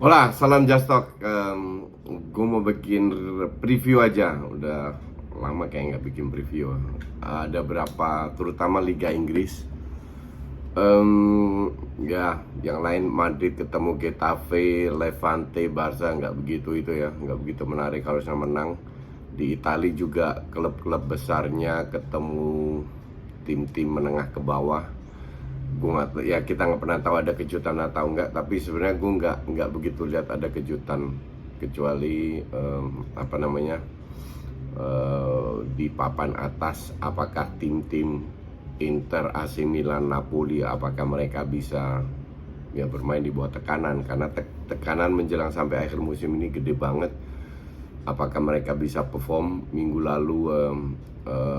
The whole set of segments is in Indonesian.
Hola, salam Jastok. Gue mau bikin preview aja. Udah lama kayak nggak bikin preview. Ada berapa, terutama Liga Inggris. Ya, yang lain Madrid ketemu Getafe, Levante, Barca nggak begitu itu ya, nggak begitu menarik harusnya menang. Di Italia juga klub-klub besarnya ketemu tim-tim menengah ke bawah. Gue nggak, ya kita nggak pernah tahu ada kejutan atau enggak, tapi sebenarnya gue nggak begitu lihat ada kejutan kecuali apa namanya, di papan atas apakah tim-tim Inter, AC Milan, Napoli apakah mereka bisa ya bermain di bawah tekanan, karena tekanan menjelang sampai akhir musim ini gede banget. Apakah mereka bisa perform? Minggu lalu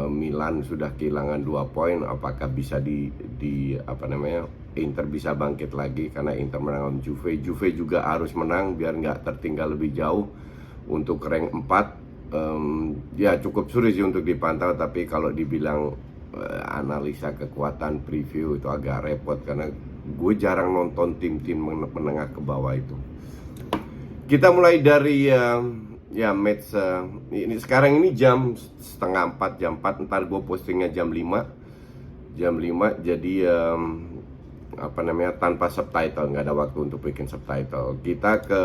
Milan sudah kehilangan 2 poin. Apakah bisa di apa namanya, Inter bisa bangkit lagi karena Inter menang Juve. Juve juga harus menang biar nggak tertinggal lebih jauh untuk rank 4. Ya cukup sulit sih untuk dipantau, tapi kalau dibilang analisa kekuatan preview itu agak repot karena gue jarang nonton tim-tim menengah ke bawah itu. Kita mulai dari ya match ini sekarang ini jam setengah 4, jam 4, ntar gue postingnya jam 5. Jadi apa namanya, tanpa subtitle, nggak ada waktu untuk bikin subtitle. Kita ke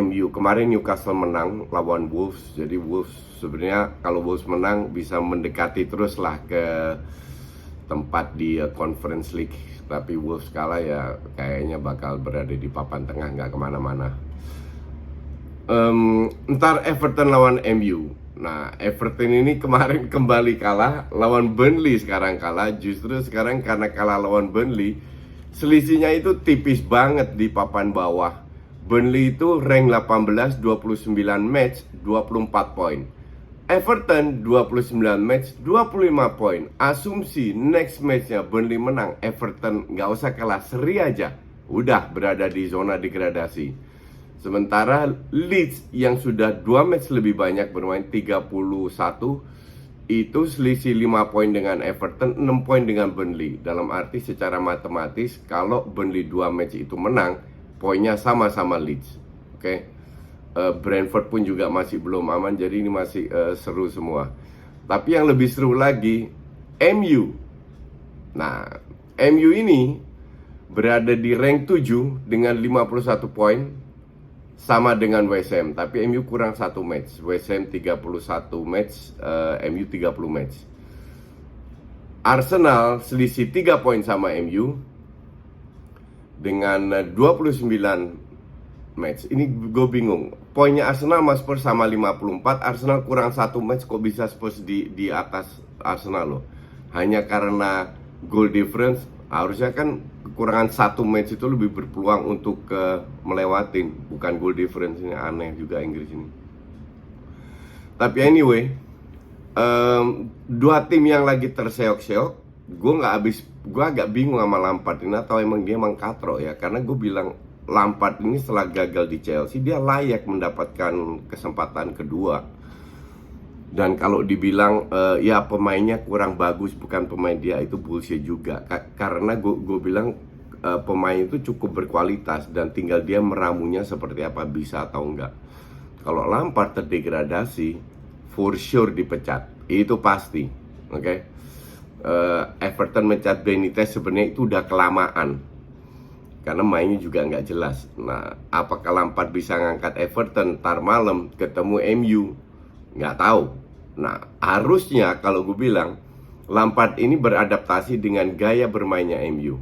MU. Kemarin Newcastle menang lawan Wolves. Jadi Wolves sebenarnya kalau Wolves menang bisa mendekati terus lah ke tempat di Conference League. Tapi Wolves kalah ya kayaknya bakal berada di papan tengah, nggak kemana-mana. Ntar Everton lawan MU. Nah, Everton ini kemarin kembali kalah lawan Burnley, sekarang kalah. Justru sekarang karena kalah lawan Burnley, selisihnya itu tipis banget di papan bawah. Burnley itu rank 18, 29 match, 24 poin. Everton 29 match, 25 poin. Asumsi next matchnya Burnley menang, Everton nggak usah kalah, seri aja udah berada di zona degradasi. Sementara Leeds yang sudah 2 match lebih banyak bermain 31, itu selisih 5 poin dengan Everton, 6 poin dengan Burnley. Dalam arti secara matematis kalau Burnley 2 match itu menang, poinnya sama-sama Leeds. Oke. Brentford pun juga masih belum aman, jadi ini masih seru semua. Tapi yang lebih seru lagi, MU. Nah, MU ini berada di rank 7 dengan 51 poin, sama dengan West Ham, tapi MU kurang 1 match. West Ham 31 match, MU 30 match. Arsenal selisih 3 poin sama MU dengan 29 match. Ini gue bingung. Poinnya Arsenal sama Spurs sama 54. Arsenal kurang 1 match, kok bisa Spurs di atas Arsenal loh. Hanya karena goal difference. Harusnya kan kekurangan 1 match itu lebih berpeluang untuk melewatin, bukan goal difference. Ini aneh juga Inggris ini. Tapi anyway, dua tim yang lagi terseok-seok, gue agak bingung sama Lampard ini, atau emang dia emang katrok ya. Karena gue bilang Lampard ini setelah gagal di Chelsea, dia layak mendapatkan kesempatan kedua. Dan kalau dibilang ya pemainnya kurang bagus, bukan pemain dia, itu bullshit juga. Karena gue bilang pemain itu cukup berkualitas dan tinggal dia meramunya seperti apa, bisa atau enggak. Kalau Lampard terdegradasi, for sure dipecat, itu pasti. Oke. Everton mencat Benitez sebenarnya itu udah kelamaan, karena mainnya juga nggak jelas. Nah, apakah Lampard bisa ngangkat Everton ntar malam ketemu MU? Nggak tahu. Nah, harusnya kalau gue bilang Lampard ini beradaptasi dengan gaya bermainnya MU.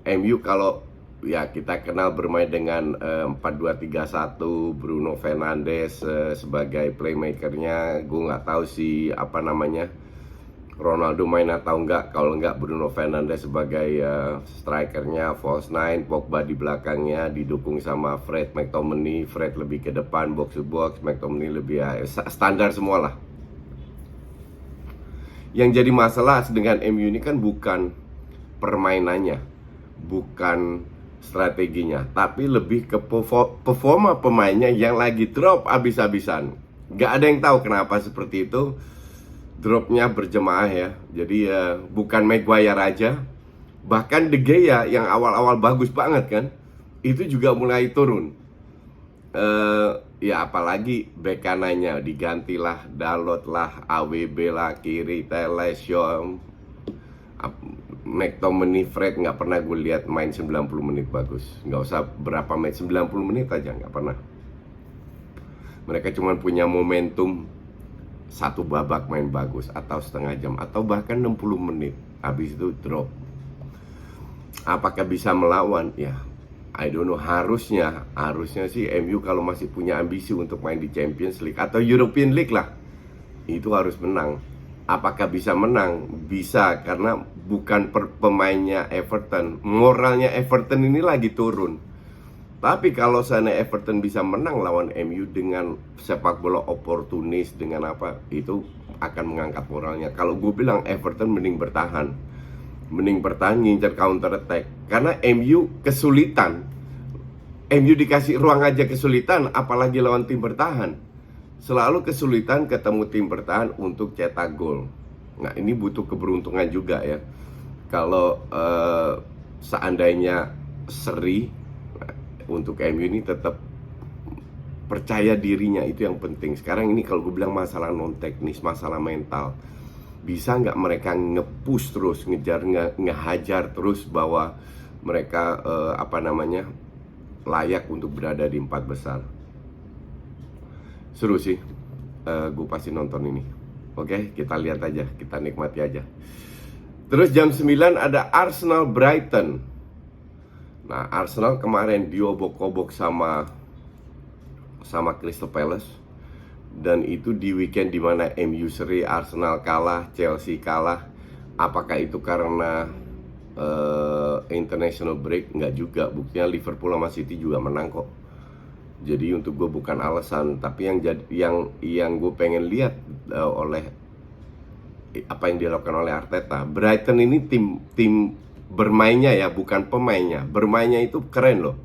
MU kalau ya kita kenal bermain dengan 4-2-3-1, Bruno Fernandes sebagai playmakernya. Gue nggak tahu sih apa namanya, Ronaldo main atau enggak. Kalau enggak, Bruno Fernandes sebagai strikernya, false nine, Pogba di belakangnya didukung sama Fred, McTominay. Fred lebih ke depan, box to box, McTominay lebih standar semua lah. Yang jadi masalah dengan MU ini kan bukan permainannya, bukan strateginya, tapi lebih ke performa pemainnya yang lagi drop abis-abisan. Gak ada yang tahu kenapa seperti itu. Dropnya berjemaah ya. Jadi bukan Maguire aja, bahkan De Gea yang awal-awal bagus banget kan, itu juga mulai turun. Ya apalagi bek kanannya digantilah Dalot lah, AWB lah, kiri Telles, Shaw, McTominay, Fred nggak pernah gue lihat main 90 menit bagus. Nggak usah berapa match, 90 menit aja nggak pernah. Mereka cuma punya momentum satu babak main bagus atau setengah jam atau bahkan 60 menit, habis itu drop. Apakah bisa melawan? Ya I don't know, harusnya sih MU kalau masih punya ambisi untuk main di Champions League atau European League lah, itu harus menang. Apakah bisa menang? Bisa, karena bukan pemainnya Everton. Moralnya Everton ini lagi turun. Tapi kalau sana Everton bisa menang lawan MU dengan sepak bola oportunis, dengan apa, itu akan mengangkat moralnya. Kalau gue bilang Everton mending bertahan, ngincar counter attack. Karena MU kesulitan. MU dikasih ruang aja kesulitan, apalagi lawan tim bertahan. Selalu kesulitan ketemu tim bertahan untuk cetak gol. Nah ini butuh keberuntungan juga ya. Kalau seandainya seri, untuk MU ini tetap percaya dirinya, itu yang penting. Sekarang ini kalau gue bilang masalah non teknis, masalah mental. Bisa nggak mereka nge-push terus, ngehajar terus bahwa mereka layak untuk berada di 4 besar. Seru sih, gue pasti nonton ini. Oke, kita lihat aja, kita nikmati aja. Terus jam 9 ada Arsenal Brighton. Nah, Arsenal kemarin diobok-obok sama Crystal Palace. Dan itu di weekend dimana MU seri, Arsenal kalah, Chelsea kalah. Apakah itu karena international break? Enggak juga, buktinya Liverpool sama City juga menang kok. Jadi untuk gue bukan alasan, tapi yang gue pengen lihat oleh apa yang dilakukan oleh Arteta. Brighton ini tim bermainnya ya, bukan pemainnya. Bermainnya itu keren loh.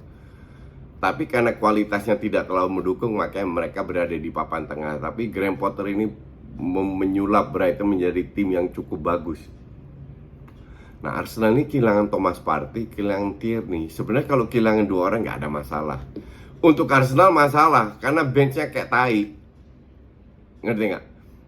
Tapi karena kualitasnya tidak terlalu mendukung, makanya mereka berada di papan tengah. Tapi Graham Potter ini menyulap Brighton menjadi tim yang cukup bagus. Nah, Arsenal ini kehilangan Thomas Partey, kehilangan Tierney. Sebenarnya kalau kehilangan 2 orang nggak ada masalah. Untuk Arsenal masalah, karena benchnya kayak tai. Ngerti nggak?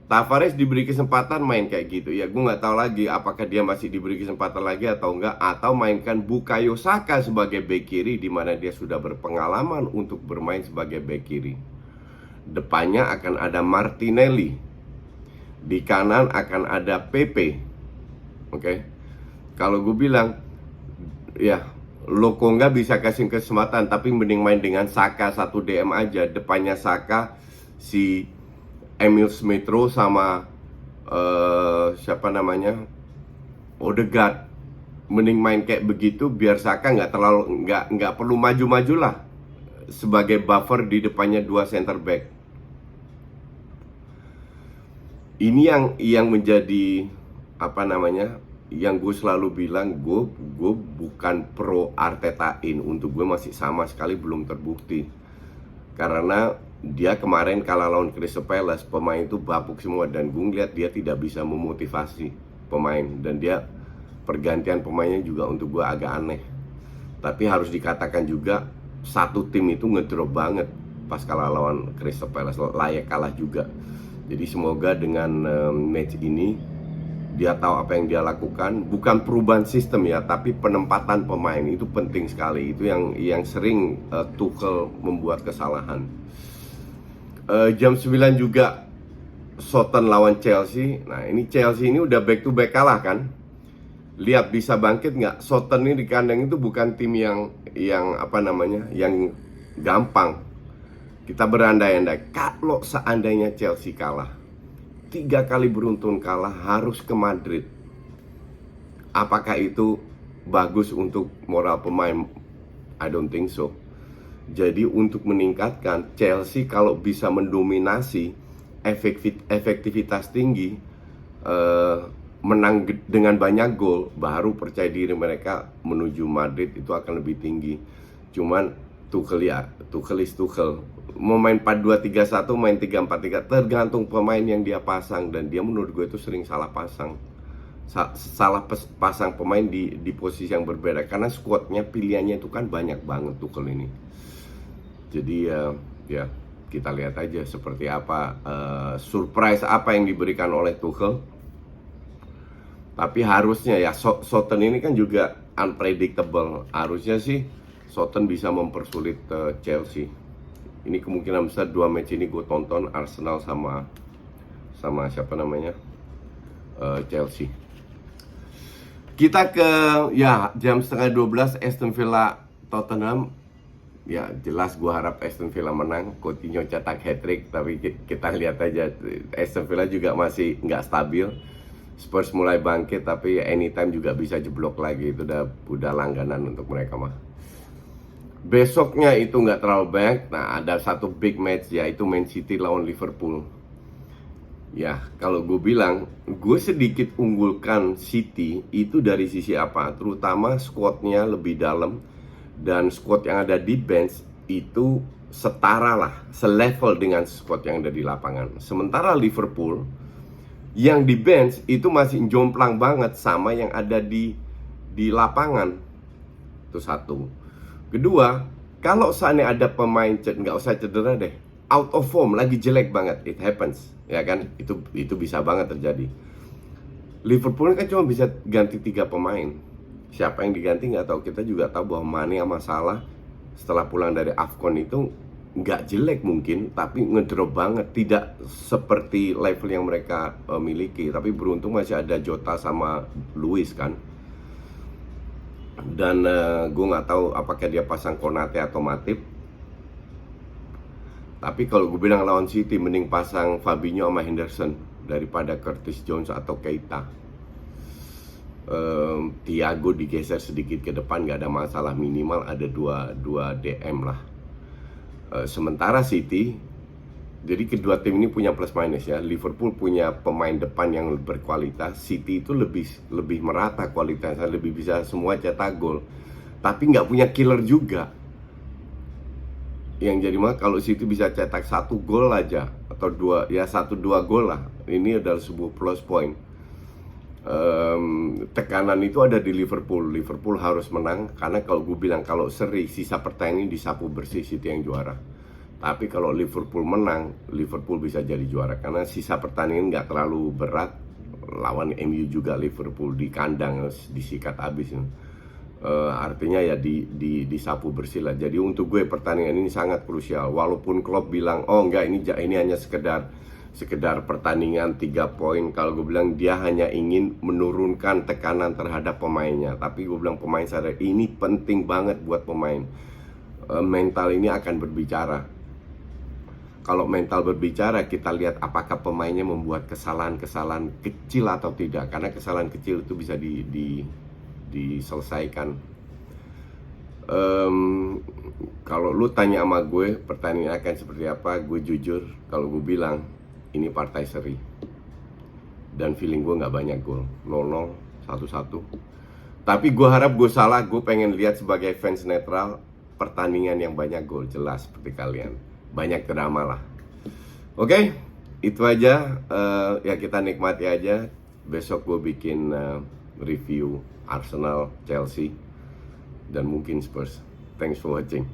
Tavares diberi kesempatan main kayak gitu. Ya gue nggak tahu lagi apakah dia masih diberi kesempatan lagi atau enggak. Atau mainkan Bukayo Saka sebagai bek kiri, di mana dia sudah berpengalaman untuk bermain sebagai bek kiri. Depannya akan ada Martinelli. Di kanan akan ada Pepe. Oke. Kalau gue bilang, ya Lokonga bisa kasih kesempatan, tapi mending main dengan Saka 1 DM aja. Depannya Saka, si Emil Smith Rowe sama Odegaard. Mending main kayak begitu biar Saka nggak perlu maju-maju lah, sebagai buffer di depannya 2 center back. Ini yang menjadi yang gue selalu bilang, gue bukan pro Artetain. Untuk gue masih sama sekali belum terbukti. Karena dia kemarin kalah lawan Crystal Palace, pemain itu bapuk semua. Dan gue ngeliat dia tidak bisa memotivasi pemain. Dan dia pergantian pemainnya juga untuk gue agak aneh. Tapi harus dikatakan juga, satu tim itu ngedrop banget pas kalah lawan Crystal Palace. Layak kalah juga. Jadi semoga dengan match ini dia tahu apa yang dia lakukan. Bukan perubahan sistem ya, tapi penempatan pemain itu penting sekali. Itu yang sering Tuchel membuat kesalahan. Jam 9 juga Southampton lawan Chelsea. Nah ini Chelsea ini udah back to back kalah kan. Lihat bisa bangkit nggak? Southampton ini di kandang itu bukan tim yang gampang. Kita berandai-andai, kalau seandainya Chelsea kalah, 3 kali beruntun kalah, harus ke Madrid. Apakah itu bagus untuk moral pemain? I don't think so. Jadi untuk meningkatkan, Chelsea kalau bisa mendominasi, efektivitas tinggi, menang dengan banyak gol, baru percaya diri mereka menuju Madrid itu akan lebih tinggi. Cuman Tuchel is Tuchel. Mau main 4-2-3-1, main 3-4-3, tergantung pemain yang dia pasang. Dan dia menurut gue itu sering salah pasang. salah pasang pemain di posisi yang berbeda, karena squadnya pilihannya itu kan banyak banget Tuchel ini. Jadi ya kita lihat aja seperti apa surprise apa yang diberikan oleh Tuchel. Tapi harusnya ya Southampton ini kan juga unpredictable. Harusnya sih Southampton bisa mempersulit Chelsea. Ini kemungkinan besar dua match ini gue tonton, Arsenal sama siapa namanya Chelsea. Kita ke ya jam 11:30 Aston Villa Tottenham. Ya jelas gue harap Aston Villa menang. Coutinho cetak hat-trick, tapi kita lihat aja Aston Villa juga masih nggak stabil. Spurs mulai bangkit, tapi anytime juga bisa jeblok lagi. Itu udah langganan untuk mereka mah. Besoknya itu nggak terlalu banyak. Nah, ada satu big match, yaitu Man City lawan Liverpool. Ya, kalau gue bilang, gue sedikit unggulkan City itu dari sisi apa? Terutama squadnya lebih dalam, dan squad yang ada di bench itu setara lah, selevel dengan squad yang ada di lapangan. Sementara Liverpool yang di bench itu masih jomplang banget sama yang ada di lapangan. Itu satu. Kedua, kalau seandainya ada pemain nggak usah cedera deh, out of form, lagi jelek banget, it happens, ya kan? Itu bisa banget terjadi. Liverpool kan cuma bisa ganti 3 pemain. Siapa yang diganti nggak tahu. Kita juga tahu bahwa Mane sama Salah setelah pulang dari AFCON itu nggak jelek mungkin, tapi ngedrop banget. Tidak seperti level yang mereka miliki. Tapi beruntung masih ada Jota sama Luis kan. Dan gue nggak tahu apakah dia pasang Konate atau Matip. Tapi kalau gue bilang lawan City, mending pasang Fabinho sama Henderson daripada Curtis Jones atau Keita. Thiago digeser sedikit ke depan, nggak ada masalah, minimal ada dua DM lah. Sementara City, jadi kedua tim ini punya plus minus ya. Liverpool punya pemain depan yang berkualitas, City itu lebih merata kualitasnya, lebih bisa semua cetak gol, tapi nggak punya killer juga. Yang jadi mah kalau City bisa cetak 1 gol aja atau 2 ya 1-2 gol lah, ini adalah sebuah plus point. Tekanan itu ada di Liverpool. Liverpool harus menang, karena kalau gue bilang kalau seri sisa pertandingan disapu bersih, City yang juara. Tapi kalau Liverpool menang, Liverpool bisa jadi juara karena sisa pertandingan nggak terlalu berat. Lawan MU juga Liverpool di kandang disikat habis. Artinya ya disapu bersih lah. Jadi untuk gue pertandingan ini sangat krusial. Walaupun Klopp bilang oh enggak, ini hanya sekedar pertandingan 3 poin. Kalau gue bilang dia hanya ingin menurunkan tekanan terhadap pemainnya. Tapi gue bilang pemain sadar ini penting banget buat pemain. Mental ini akan berbicara. Kalau mental berbicara, kita lihat apakah pemainnya membuat kesalahan-kesalahan kecil atau tidak. Karena kesalahan kecil itu bisa diselesaikan. Kalau lu tanya sama gue pertandingan akan seperti apa, gue jujur kalau gue bilang ini partai seri, dan feeling gue nggak banyak gol, 0-0, 1-1. Tapi gue harap gue salah. Gue pengen lihat sebagai fans netral pertandingan yang banyak gol, jelas seperti kalian, banyak drama lah. Oke, itu aja. Ya kita nikmati aja. Besok gue bikin review Arsenal, Chelsea, dan mungkin Spurs. Thanks for watching.